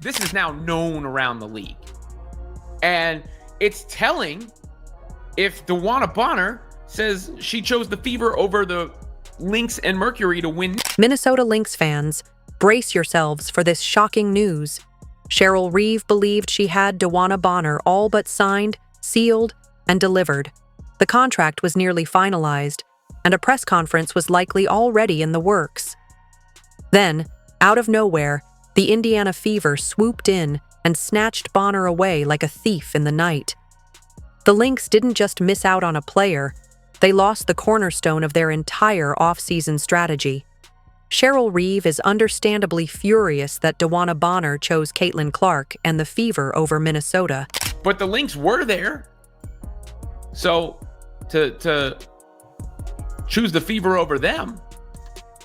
This is now known around the league. And it's telling if DeWanna Bonner says she chose the Fever over the Lynx and Mercury to win. Minnesota Lynx fans, brace yourselves for this shocking news. Cheryl Reeve believed she had DeWanna Bonner all but signed, sealed, and delivered. The contract was nearly finalized, and a press conference was likely already in the works. Then, out of nowhere, the Indiana Fever swooped in and snatched Bonner away like a thief in the night. The Lynx didn't just miss out on a player, they lost the cornerstone of their entire off-season strategy. Cheryl Reeve is understandably furious that DeWanna Bonner chose Caitlin Clark and the Fever over Minnesota. But the Lynx were there. So to choose the Fever over them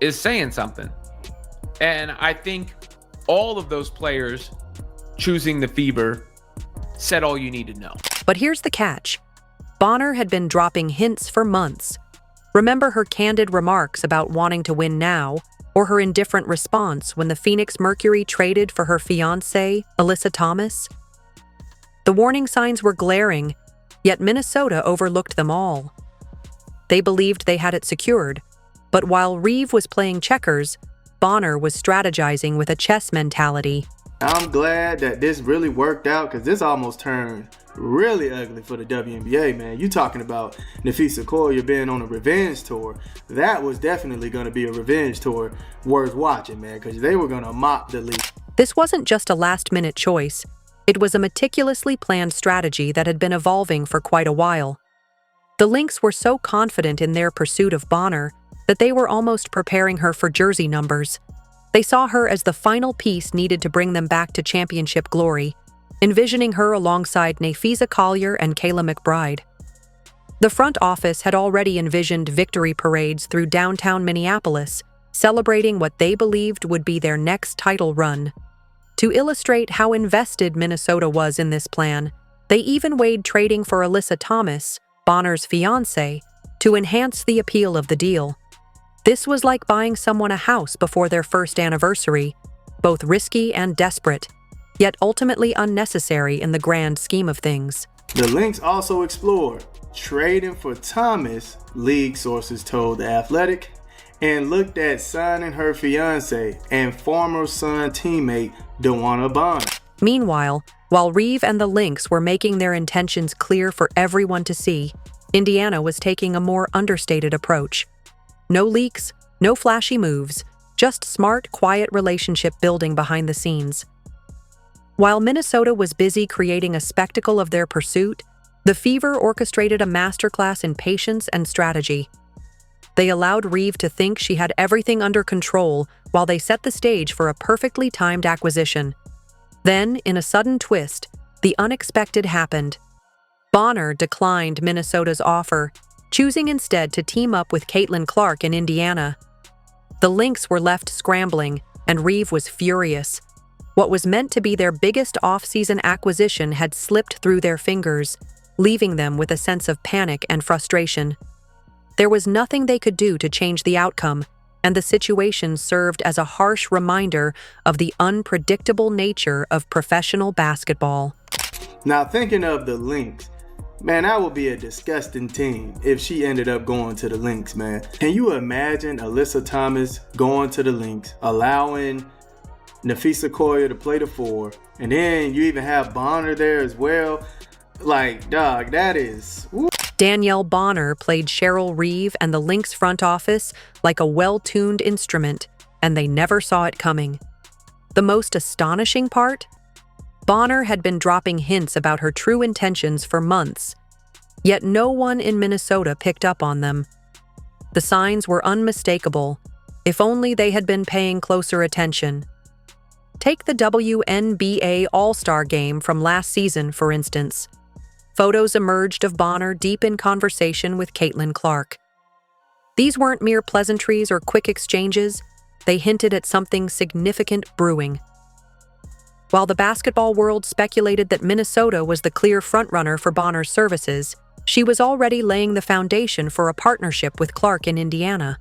is saying something. And I think all of those players choosing the Fever said all you need to know. But here's the catch. Bonner had been dropping hints for months. Remember her candid remarks about wanting to win now, or her indifferent response when the Phoenix Mercury traded for her fiancée, Alyssa Thomas? The warning signs were glaring, yet Minnesota overlooked them all. They believed they had it secured, but while Reeve was playing checkers, Bonner was strategizing with a chess mentality. I'm glad that this really worked out because this almost turned really ugly for the WNBA, man. You talking about Nafisa Collier being on a revenge tour. That was definitely going to be a revenge tour worth watching, man, because they were going to mop the league. This wasn't just a last-minute choice. It was a meticulously planned strategy that had been evolving for quite a while. The Lynx were so confident in their pursuit of Bonner that they were almost preparing her for jersey numbers. They saw her as the final piece needed to bring them back to championship glory, envisioning her alongside Nafisa Collier and Kayla McBride. The front office had already envisioned victory parades through downtown Minneapolis, celebrating what they believed would be their next title run. To illustrate how invested Minnesota was in this plan, they even weighed trading for Alyssa Thomas, Bonner's fiancée, to enhance the appeal of the deal. This was like buying someone a house before their first anniversary, both risky and desperate, yet ultimately unnecessary in the grand scheme of things. The Lynx also explored trading for Thomas, league sources told The Athletic, and looked at signing her fiancé and former Sun teammate DeWanna Bonner. Meanwhile, while Reeve and the Lynx were making their intentions clear for everyone to see, Indiana was taking a more understated approach. No leaks, no flashy moves, just smart, quiet relationship building behind the scenes. While Minnesota was busy creating a spectacle of their pursuit, the Fever orchestrated a masterclass in patience and strategy. They allowed Reeve to think she had everything under control while they set the stage for a perfectly timed acquisition. Then, in a sudden twist, the unexpected happened. Bonner declined Minnesota's offer, choosing instead to team up with Caitlin Clark in Indiana. The Lynx were left scrambling, and Reeve was furious. What was meant to be their biggest off-season acquisition had slipped through their fingers, leaving them with a sense of panic and frustration. There was nothing they could do to change the outcome, and the situation served as a harsh reminder of the unpredictable nature of professional basketball. Now, thinking of the Lynx, man, that would be a disgusting team if she ended up going to the Lynx, man. Can you imagine Alyssa Thomas going to the Lynx, allowing Nafisa Collier to play the 4, and then you even have Bonner there as well? Like, dog, that is... Woo. Danielle Bonner played Cheryl Reeve and the Lynx front office like a well-tuned instrument, and they never saw it coming. The most astonishing part? Bonner had been dropping hints about her true intentions for months, yet no one in Minnesota picked up on them. The signs were unmistakable, if only they had been paying closer attention. Take the WNBA All-Star Game from last season, for instance. Photos emerged of Bonner deep in conversation with Caitlin Clark. These weren't mere pleasantries or quick exchanges, they hinted at something significant brewing. While the basketball world speculated that Minnesota was the clear frontrunner for Bonner's services, she was already laying the foundation for a partnership with Clark in Indiana.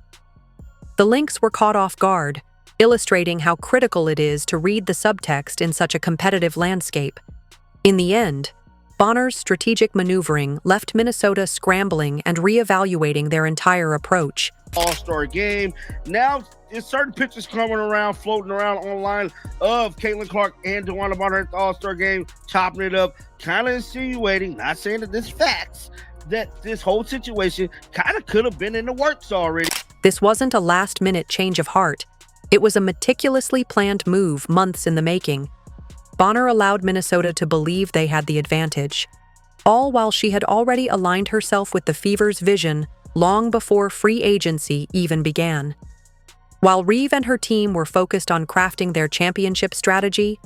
The Lynx were caught off guard, illustrating how critical it is to read the subtext in such a competitive landscape. In the end, Bonner's strategic maneuvering left Minnesota scrambling and reevaluating their entire approach. All-Star game. Now, there's certain pictures coming around, floating around online of Caitlin Clark and DeWanna Bonner at the All-Star game, chopping it up, kind of insinuating, not saying that this facts, that this whole situation kind of could have been in the works already. This wasn't a last-minute change of heart. It was a meticulously planned move months in the making. Bonner allowed Minnesota to believe they had the advantage, all while she had already aligned herself with the Fever's vision long before free agency even began. While Reeve and her team were focused on crafting their championship strategy,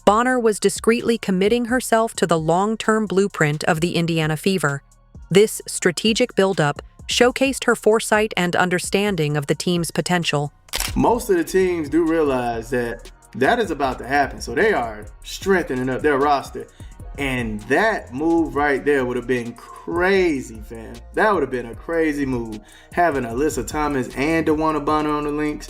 Bonner was discreetly committing herself to the long-term blueprint of the Indiana Fever. This strategic buildup showcased her foresight and understanding of the team's potential. Most of the teams do realize that is about to happen, so they are strengthening up their roster. And that move right there would have been crazy, fam. That would have been a crazy move. Having Alyssa Thomas and DeWanna Bonner on the Lynx,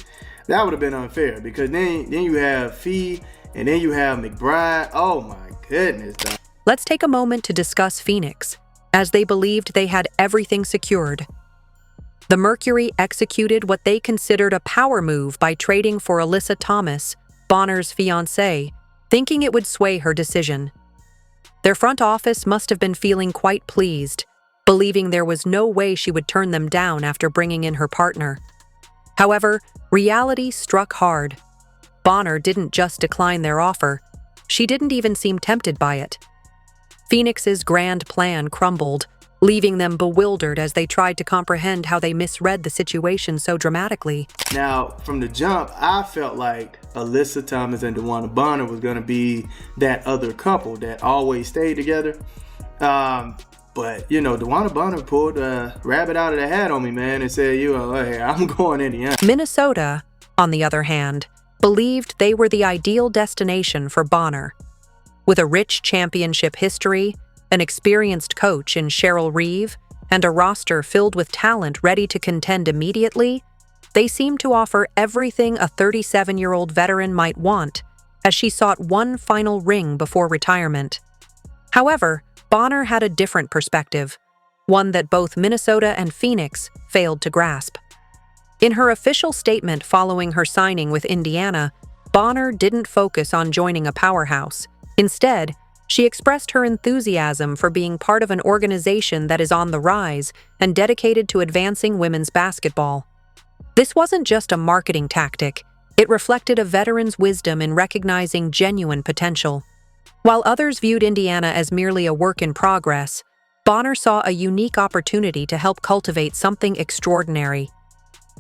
that would have been unfair because then you have Fee and then you have McBride. Oh my goodness, dog. Let's take a moment to discuss Phoenix, as they believed they had everything secured. The Mercury executed what they considered a power move by trading for Alyssa Thomas, Bonner's fiancée, thinking it would sway her decision. Their front office must have been feeling quite pleased, believing there was no way she would turn them down after bringing in her partner. However, reality struck hard. Bonner didn't just decline their offer, she didn't even seem tempted by it. Phoenix's grand plan crumbled, leaving them bewildered as they tried to comprehend how they misread the situation so dramatically. Now, from the jump, I felt like Alyssa Thomas and DeWanna Bonner was going to be that other couple that always stayed together. But, DeWanna Bonner pulled a rabbit out of the hat on me, man, and said, hey, I'm going Indiana. Minnesota, on the other hand, believed they were the ideal destination for Bonner. With a rich championship history, an experienced coach in Cheryl Reeve, and a roster filled with talent ready to contend immediately, they seemed to offer everything a 37-year-old veteran might want, as she sought one final ring before retirement. However, Bonner had a different perspective, one that both Minnesota and Phoenix failed to grasp. In her official statement following her signing with Indiana, Bonner didn't focus on joining a powerhouse. Instead, she expressed her enthusiasm for being part of an organization that is on the rise and dedicated to advancing women's basketball. This wasn't just a marketing tactic, it reflected a veteran's wisdom in recognizing genuine potential. While others viewed Indiana as merely a work in progress, Bonner saw a unique opportunity to help cultivate something extraordinary.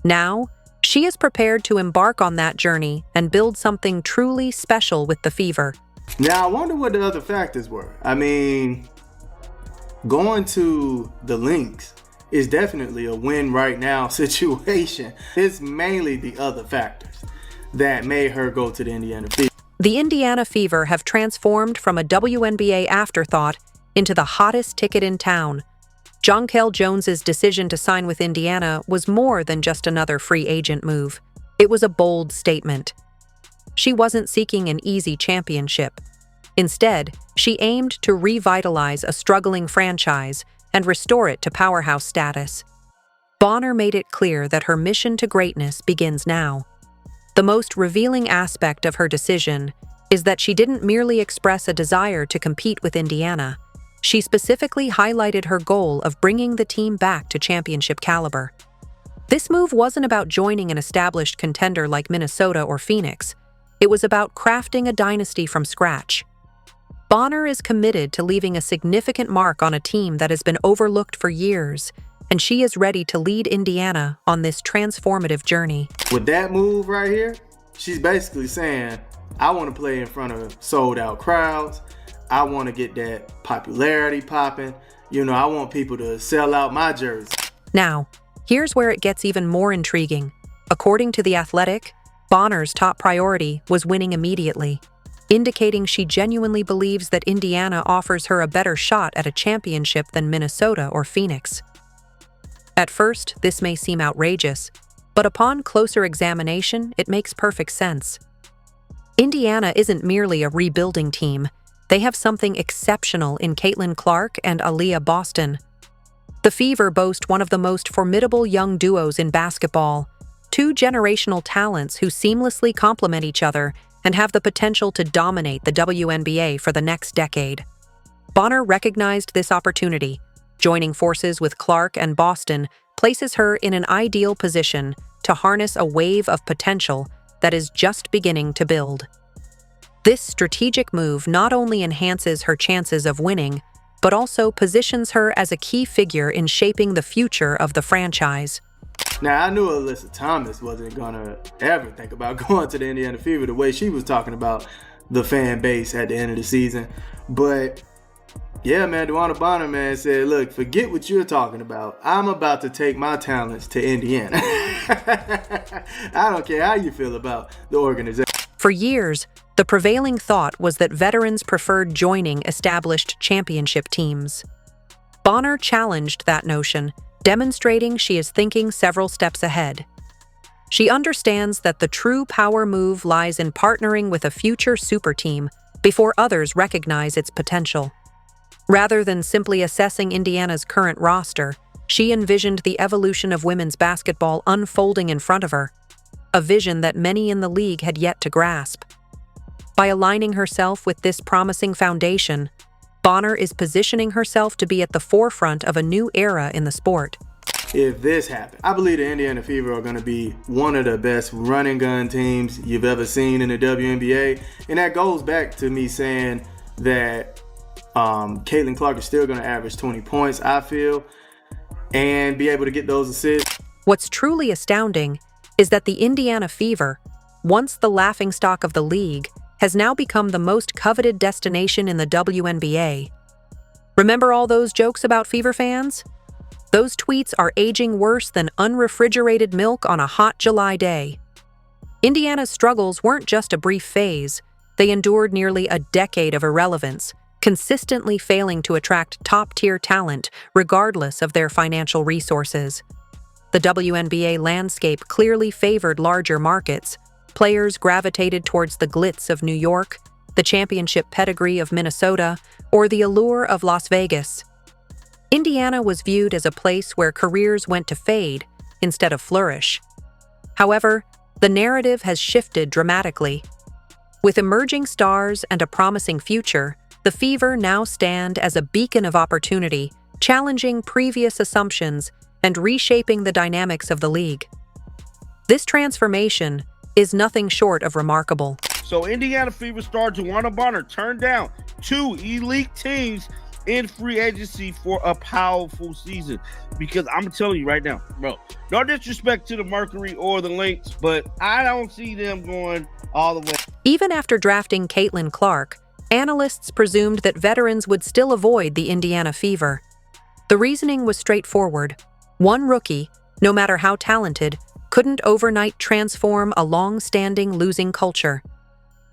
Now, she is prepared to embark on that journey and build something truly special with the Fever. Now, I wonder what the other factors were. I mean, going to the Lynx is definitely a win right now situation. It's mainly the other factors that made her go to the Indiana Fever. The Indiana Fever have transformed from a WNBA afterthought into the hottest ticket in town. Jonquel Jones's decision to sign with Indiana was more than just another free agent move. It was a bold statement. She wasn't seeking an easy championship. Instead, she aimed to revitalize a struggling franchise and restore it to powerhouse status. Bonner made it clear that her mission to greatness begins now. The most revealing aspect of her decision is that she didn't merely express a desire to compete with Indiana. She specifically highlighted her goal of bringing the team back to championship caliber. This move wasn't about joining an established contender like Minnesota or Phoenix. It was about crafting a dynasty from scratch. Bonner is committed to leaving a significant mark on a team that has been overlooked for years, and she is ready to lead Indiana on this transformative journey. With that move right here, she's basically saying, I want to play in front of sold-out crowds. I want to get that popularity popping. I want people to sell out my jersey. Now, here's where it gets even more intriguing. According to The Athletic, Bonner's top priority was winning immediately, indicating she genuinely believes that Indiana offers her a better shot at a championship than Minnesota or Phoenix. At first, this may seem outrageous, But upon closer examination, it makes perfect sense. Indiana isn't merely a rebuilding team. They have something exceptional in Caitlin Clark and Aaliyah Boston. The Fever boast one of the most formidable young duos in basketball, two generational talents who seamlessly complement each other and have the potential to dominate the WNBA for the next decade. Bonner recognized this opportunity. Joining forces with Clark and Boston places her in an ideal position to harness a wave of potential that is just beginning to build. This strategic move not only enhances her chances of winning, but also positions her as a key figure in shaping the future of the franchise. Now, I knew Alyssa Thomas wasn't going to ever think about going to the Indiana Fever the way she was talking about the fan base at the end of the season. But yeah, man, DeWanna Bonner, man, said, look, forget what you're talking about. I'm about to take my talents to Indiana. I don't care how you feel about the organization. For years, the prevailing thought was that veterans preferred joining established championship teams. Bonner challenged that notion, demonstrating she is thinking several steps ahead. She understands that the true power move lies in partnering with a future super team before others recognize its potential. Rather than simply assessing Indiana's current roster, she envisioned the evolution of women's basketball unfolding in front of her, a vision that many in the league had yet to grasp. By aligning herself with this promising foundation, Bonner is positioning herself to be at the forefront of a new era in the sport. If this happens, I believe the Indiana Fever are going to be one of the best running gun teams you've ever seen in the WNBA. And that goes back to me saying that Caitlin Clark is still going to average 20 points, I feel, and be able to get those assists. What's truly astounding is that the Indiana Fever, once the laughingstock of the league, has now become the most coveted destination in the WNBA. Remember all those jokes about Fever fans? Those tweets are aging worse than unrefrigerated milk on a hot July day. Indiana's struggles weren't just a brief phase. They endured nearly a decade of irrelevance, consistently failing to attract top-tier talent regardless of their financial resources. The WNBA landscape clearly favored larger markets. Players gravitated towards the glitz of New York, the championship pedigree of Minnesota, or the allure of Las Vegas. Indiana was viewed as a place where careers went to fade instead of flourish. However, the narrative has shifted dramatically. With emerging stars and a promising future, the Fever now stand as a beacon of opportunity, challenging previous assumptions and reshaping the dynamics of the league. This transformation is nothing short of remarkable. So Indiana Fever star DeWanna Bonner turned down two elite teams in free agency for a powerful season. Because I'm telling you right now, bro, no disrespect to the Mercury or the Lynx, but I don't see them going all the way. Even after drafting Caitlin Clark, analysts presumed that veterans would still avoid the Indiana Fever. The reasoning was straightforward. One rookie, no matter how talented, couldn't overnight transform a long-standing losing culture.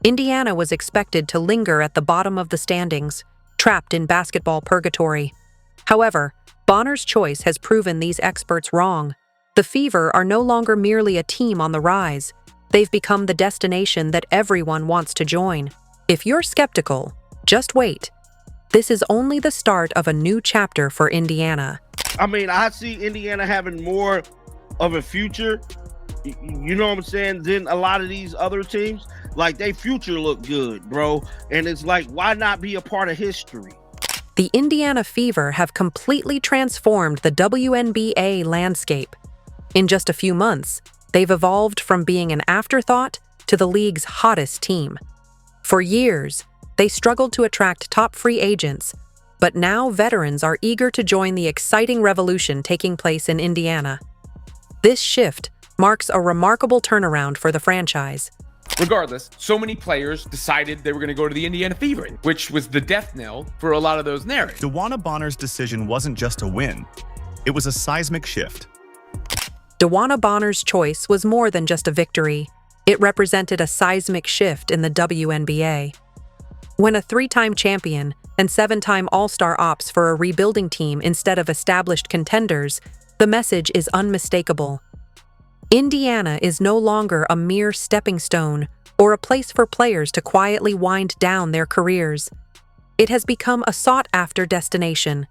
Indiana was expected to linger at the bottom of the standings, trapped in basketball purgatory. However, Bonner's choice has proven these experts wrong. The Fever are no longer merely a team on the rise. They've become the destination that everyone wants to join. If you're skeptical, just wait. This is only the start of a new chapter for Indiana. I mean, I see Indiana having more of a future, you know what I'm saying, than a lot of these other teams. Like, their future look good, bro. And it's like, why not be a part of history? The Indiana Fever have completely transformed the WNBA landscape. In just a few months, they've evolved from being an afterthought to the league's hottest team. For years, they struggled to attract top free agents, but now veterans are eager to join the exciting revolution taking place in Indiana. This shift marks a remarkable turnaround for the franchise. Regardless, so many players decided they were going to go to the Indiana Fever, which was the death knell for a lot of those narratives. DeWanna Bonner's decision wasn't just a win. It was a seismic shift. DeWanna Bonner's choice was more than just a victory. It represented a seismic shift in the WNBA. When a 3-time champion and 7-time All-Star opts for a rebuilding team instead of established contenders, the message is unmistakable. Indiana is no longer a mere stepping stone or a place for players to quietly wind down their careers. It has become a sought-after destination.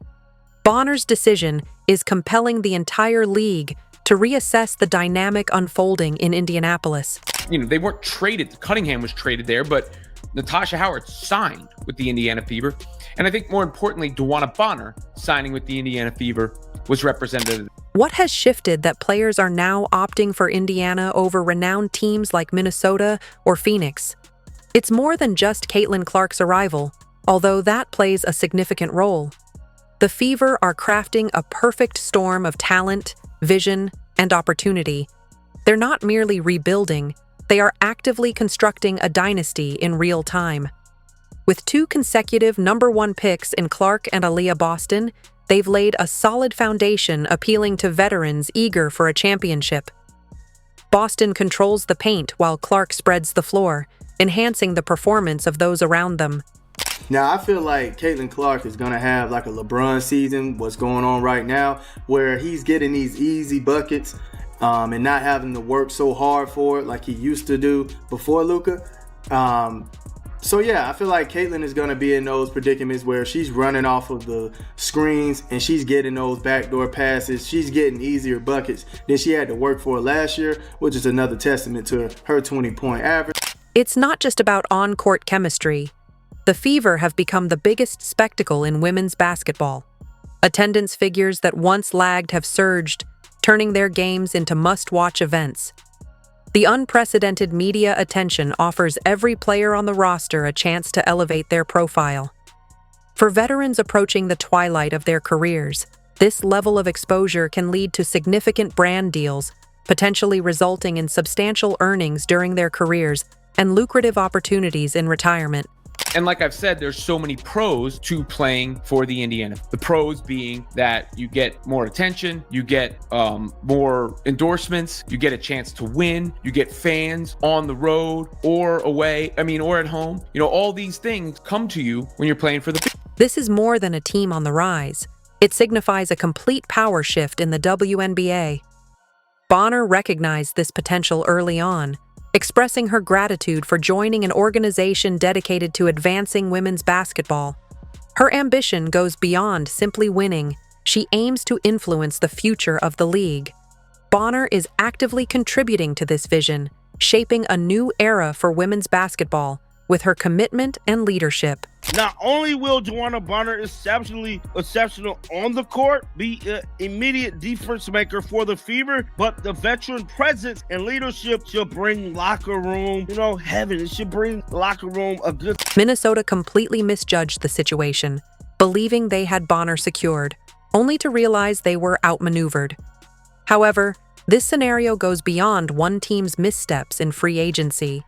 Bonner's decision is compelling the entire league to reassess the dynamic unfolding in Indianapolis. They weren't traded. Cunningham was traded there, but Natasha Howard signed with the Indiana Fever. And I think more importantly, DeWanna Bonner signing with the Indiana Fever was representative. What has shifted that players are now opting for Indiana over renowned teams like Minnesota or Phoenix? It's more than just Caitlin Clark's arrival, although that plays a significant role. The Fever are crafting a perfect storm of talent, vision, and opportunity. They're not merely rebuilding, they are actively constructing a dynasty in real time. With 2 consecutive #1 picks in Clark and Aaliyah Boston, they've laid a solid foundation appealing to veterans eager for a championship. Boston controls the paint while Clark spreads the floor, enhancing the performance of those around them. Now, I feel like Caitlin Clark is going to have like a LeBron season, what's going on right now, where he's getting these easy buckets and not having to work so hard for it like he used to do before Luka. So yeah, I feel like Caitlin is going to be in those predicaments where she's running off of the screens and she's getting those backdoor passes. She's getting easier buckets than she had to work for last year, which is another testament to her 20-point average. It's not just about on-court chemistry. The Fever have become the biggest spectacle in women's basketball. Attendance figures that once lagged have surged, turning their games into must-watch events. The unprecedented media attention offers every player on the roster a chance to elevate their profile. For veterans approaching the twilight of their careers, this level of exposure can lead to significant brand deals, potentially resulting in substantial earnings during their careers and lucrative opportunities in retirement. And like I've said, there's so many pros to playing for the Indiana. The pros being that you get more attention, you get more endorsements, you get a chance to win, you get fans on the road or away, or at home. All these things come to you when you're playing for the... This is more than a team on the rise. It signifies a complete power shift in the WNBA. Bonner recognized this potential early on, expressing her gratitude for joining an organization dedicated to advancing women's basketball. Her ambition goes beyond simply winning. She aims to influence the future of the league. Bonner is actively contributing to this vision, shaping a new era for women's basketball with her commitment and leadership. Not only will DeWanna Bonner exceptional on the court, be an immediate difference maker for the Fever, but the veteran presence and leadership should bring locker room, heaven. It should bring locker room a good... Minnesota completely misjudged the situation, believing they had Bonner secured, only to realize they were outmaneuvered. However, this scenario goes beyond one team's missteps in free agency.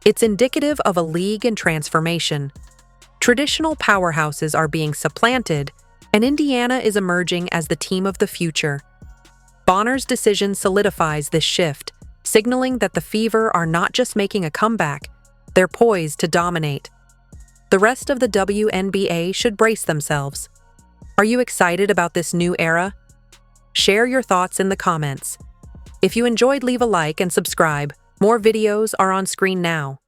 It's indicative of a league in transformation. Traditional powerhouses are being supplanted, and Indiana is emerging as the team of the future. Bonner's decision solidifies this shift, signaling that the Fever are not just making a comeback, they're poised to dominate. The rest of the WNBA should brace themselves. Are you excited about this new era? Share your thoughts in the comments. If you enjoyed, leave a like and subscribe. More videos are on screen now.